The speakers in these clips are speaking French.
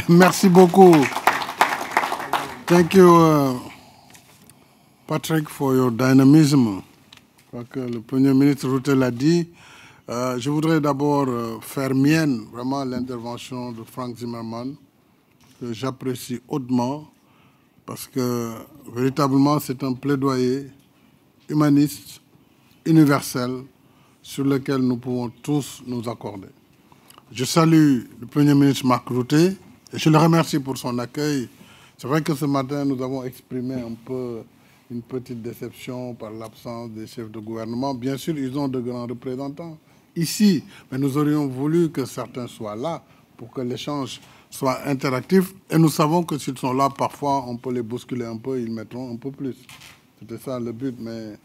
Merci beaucoup. Thank you, Patrick, for your dynamism. Je crois que le Premier ministre Rutte l'a dit. Je voudrais d'abord faire mienne vraiment l'intervention de Frank Timmermans, que j'apprécie hautement, parce que véritablement c'est un plaidoyer humaniste, universel, sur lequel nous pouvons tous nous accorder. Je salue le Premier ministre Mark Rutte et je le remercie pour son accueil. C'est vrai que ce matin, nous avons exprimé un peu une petite déception par l'absence des chefs de gouvernement. Bien sûr, ils ont de grands représentants ici, mais nous aurions voulu que certains soient là pour que l'échange soit interactif. Et nous savons que s'ils sont là, parfois, on peut les bousculer un peu, ils mettront un peu plus. C'était ça le but, mais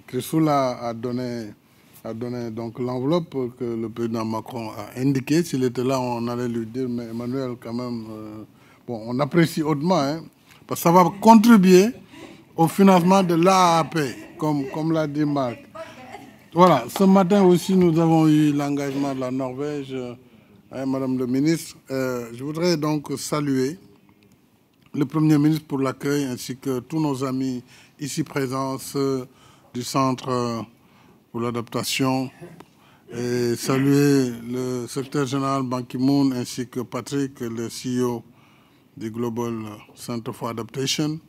Chrysoula a donné donc l'enveloppe que le président Macron a indiquée. S'il était là, on allait lui dire, mais Emmanuel, quand même, bon, on apprécie hautement, hein, parce que ça va contribuer au financement de l'AAP, comme l'a dit Marc. Voilà, ce matin aussi, nous avons eu l'engagement de la Norvège, hein, Madame le ministre. Je voudrais donc saluer le Premier ministre pour l'accueil, ainsi que tous nos amis ici présents, ceux du Centre pour l'adaptation, et saluer le secrétaire général Ban Ki-moon ainsi que Patrick, le CEO du Global Center for Adaptation.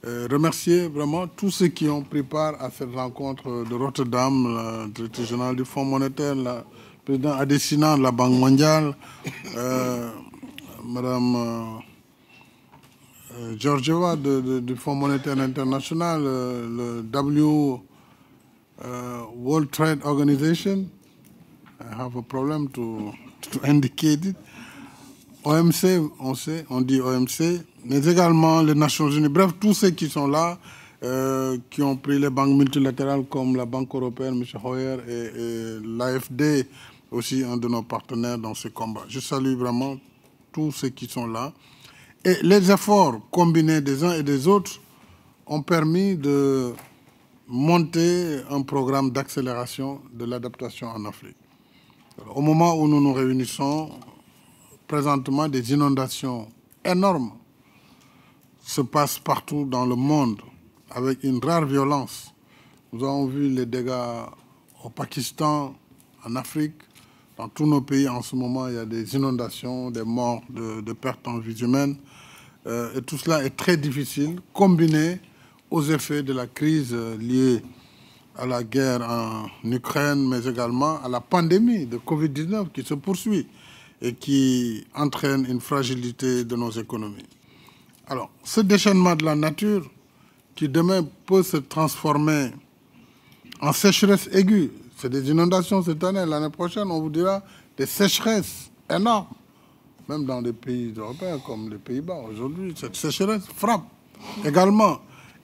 Remercier vraiment tous ceux qui ont pris part à cette rencontre de Rotterdam, le directeur général du Fonds monétaire, le président Adesina de la Banque mondiale, Madame Georgieva du Fonds monétaire international, le World Trade Organization. I have a problem to indicate it. OMC, on sait, on dit OMC, mais également les Nations Unies. Bref, tous ceux qui sont là, qui ont pris les banques multilatérales comme la Banque européenne, M. Hoyer, et l'AFD, aussi un de nos partenaires dans ce combat. Je salue vraiment tous ceux qui sont là. Et les efforts combinés des uns et des autres ont permis de monter un programme d'accélération de l'adaptation en Afrique. Alors, au moment où nous nous réunissons, présentement, des inondations énormes se passent partout dans le monde avec une rare violence. Nous avons vu les dégâts au Pakistan, en Afrique, dans tous nos pays. En ce moment, il y a des inondations, des morts, de pertes en vies humaines. Et tout cela est très difficile, combiné aux effets de la crise liée à la guerre en Ukraine, mais également à la pandémie de Covid-19 qui se poursuit et qui entraîne une fragilité de nos économies. Alors, ce déchaînement de la nature, qui demain peut se transformer en sécheresse aiguë, c'est des inondations cette année, l'année prochaine, on vous dira des sécheresses énormes, même dans des pays européens comme les Pays-Bas. Aujourd'hui, cette sécheresse frappe également.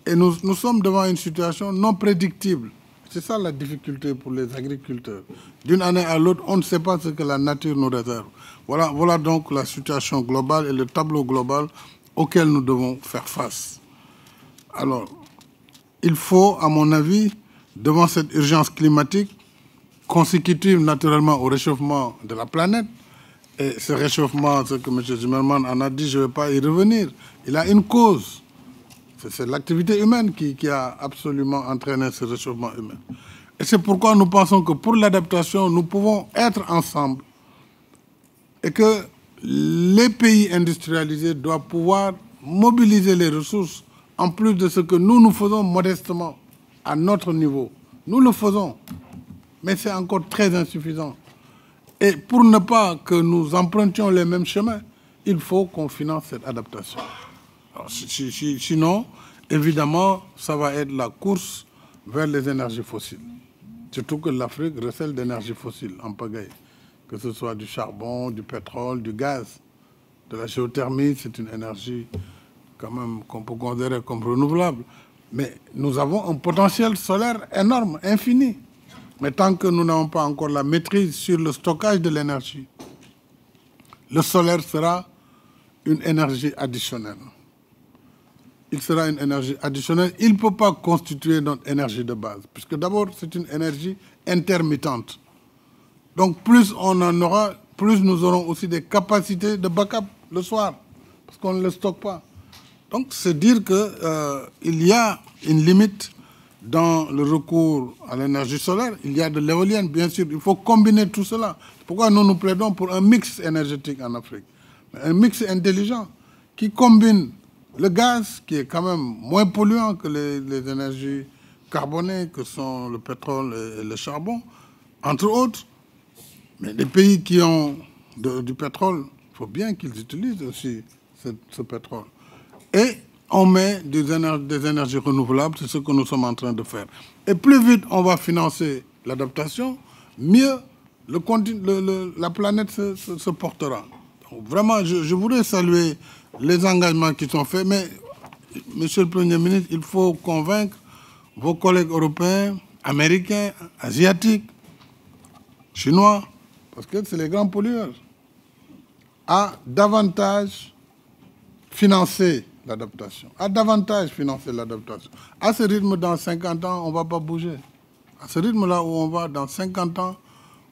Et nous sommes devant une situation non prédictible. C'est ça la difficulté pour les agriculteurs. D'une année à l'autre, on ne sait pas ce que la nature nous réserve. Voilà donc la situation globale et le tableau global auquel nous devons faire face. Alors, il faut, à mon avis, devant cette urgence climatique, consécutive naturellement au réchauffement de la planète, et ce réchauffement, ce que M. Zimmermann en a dit, je ne vais pas y revenir, il a une cause. C'est l'activité humaine qui a absolument entraîné ce réchauffement humain. Et c'est pourquoi nous pensons que pour l'adaptation, nous pouvons être ensemble et que les pays industrialisés doivent pouvoir mobiliser les ressources en plus de ce que nous faisons modestement à notre niveau. Nous le faisons, mais c'est encore très insuffisant. Et pour ne pas que nous empruntions les mêmes chemins, il faut qu'on finance cette adaptation. Alors, sinon, évidemment, ça va être la course vers les énergies fossiles. Surtout que l'Afrique recèle d'énergie fossile en pagaille, que ce soit du charbon, du pétrole, du gaz, de la géothermie, c'est une énergie quand même qu'on peut considérer comme renouvelable. Mais nous avons un potentiel solaire énorme, infini. Mais tant que nous n'avons pas encore la maîtrise sur le stockage de l'énergie, le solaire sera une énergie additionnelle. Il sera une énergie additionnelle. Il ne peut pas constituer notre énergie de base, puisque d'abord, c'est une énergie intermittente. Donc, plus on en aura, plus nous aurons aussi des capacités de backup le soir, parce qu'on ne le stocke pas. Donc, c'est dire qu'il y a une limite dans le recours à l'énergie solaire. Il y a de l'éolienne, bien sûr. Il faut combiner tout cela. C'est pourquoi nous plaidons pour un mix énergétique en Afrique. Un mix intelligent qui combine le gaz, qui est quand même moins polluant que les énergies carbonées, que sont le pétrole et le charbon, entre autres. Mais les pays qui ont du pétrole, il faut bien qu'ils utilisent aussi ce pétrole. Et on met des énergies renouvelables, c'est ce que nous sommes en train de faire. Et plus vite on va financer l'adaptation, mieux la planète se portera. Donc vraiment, je voudrais saluer les engagements qui sont faits, mais, Monsieur le Premier ministre, il faut convaincre vos collègues européens, américains, asiatiques, chinois, parce que c'est les grands pollueurs, à davantage financer l'adaptation. À davantage financer l'adaptation. À ce rythme, dans 50 ans, on ne va pas bouger. À ce rythme-là où on va, dans 50 ans,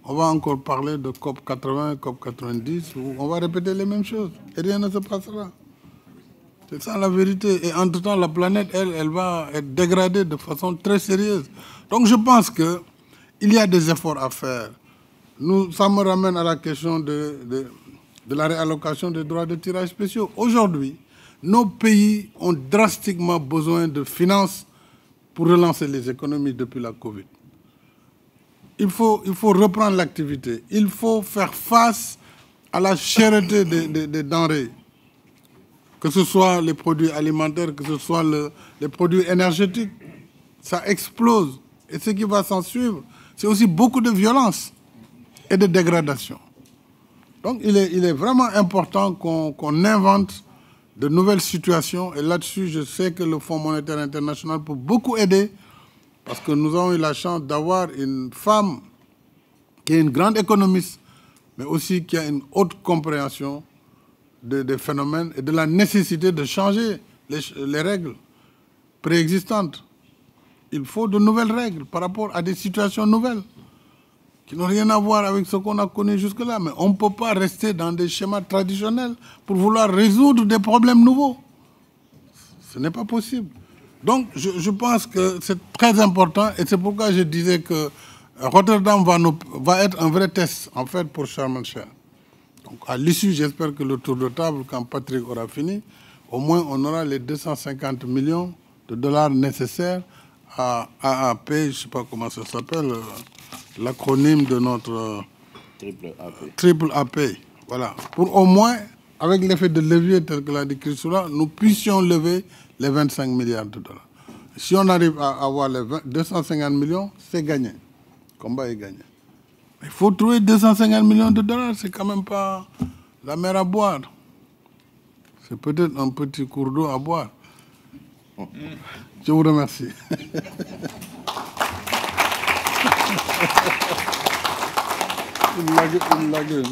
on va encore parler de COP 80, COP 90, où on va répéter les mêmes choses. Et rien ne se passera. C'est ça la vérité. Et entre-temps, la planète, elle va être dégradée de façon très sérieuse. Donc je pense qu'il y a des efforts à faire. Ça me ramène à la question de la réallocation des droits de tirage spéciaux. Aujourd'hui, nos pays ont drastiquement besoin de finances pour relancer les économies depuis la Covid. Il faut reprendre l'activité. Il faut faire face à la cherté des denrées, que ce soit les produits alimentaires, que ce soit les produits énergétiques. Ça explose. Et ce qui va s'en suivre, c'est aussi beaucoup de violence et de dégradation. Donc il est vraiment important qu'on invente de nouvelles situations. Et là-dessus, je sais que le Fonds monétaire international peut beaucoup aider, parce que nous avons eu la chance d'avoir une femme qui est une grande économiste, mais aussi qui a une haute compréhension des phénomènes et de la nécessité de changer les règles préexistantes. Il faut de nouvelles règles par rapport à des situations nouvelles qui n'ont rien à voir avec ce qu'on a connu jusque-là. Mais on ne peut pas rester dans des schémas traditionnels pour vouloir résoudre des problèmes nouveaux. Ce n'est pas possible. Donc, je pense que c'est très important, et c'est pourquoi je disais que Rotterdam va être un vrai test, en fait, pour Sharm el-Sheikh. Donc, à l'issue, j'espère que le tour de table, quand Patrick aura fini, au moins on aura les 250 millions de dollars nécessaires à AAP, je ne sais pas comment ça s'appelle, l'acronyme de notre Triple AP. Voilà. Pour au moins, avec l'effet de levier tel que l'a dit Christoula, nous puissions lever les 25 milliards de dollars. Si on arrive à avoir les 250 millions, c'est gagné. Le combat est gagné. Il faut trouver 250 millions de dollars, c'est quand même pas la mer à boire. C'est peut-être un petit cours d'eau à boire. Je vous remercie. Une lague.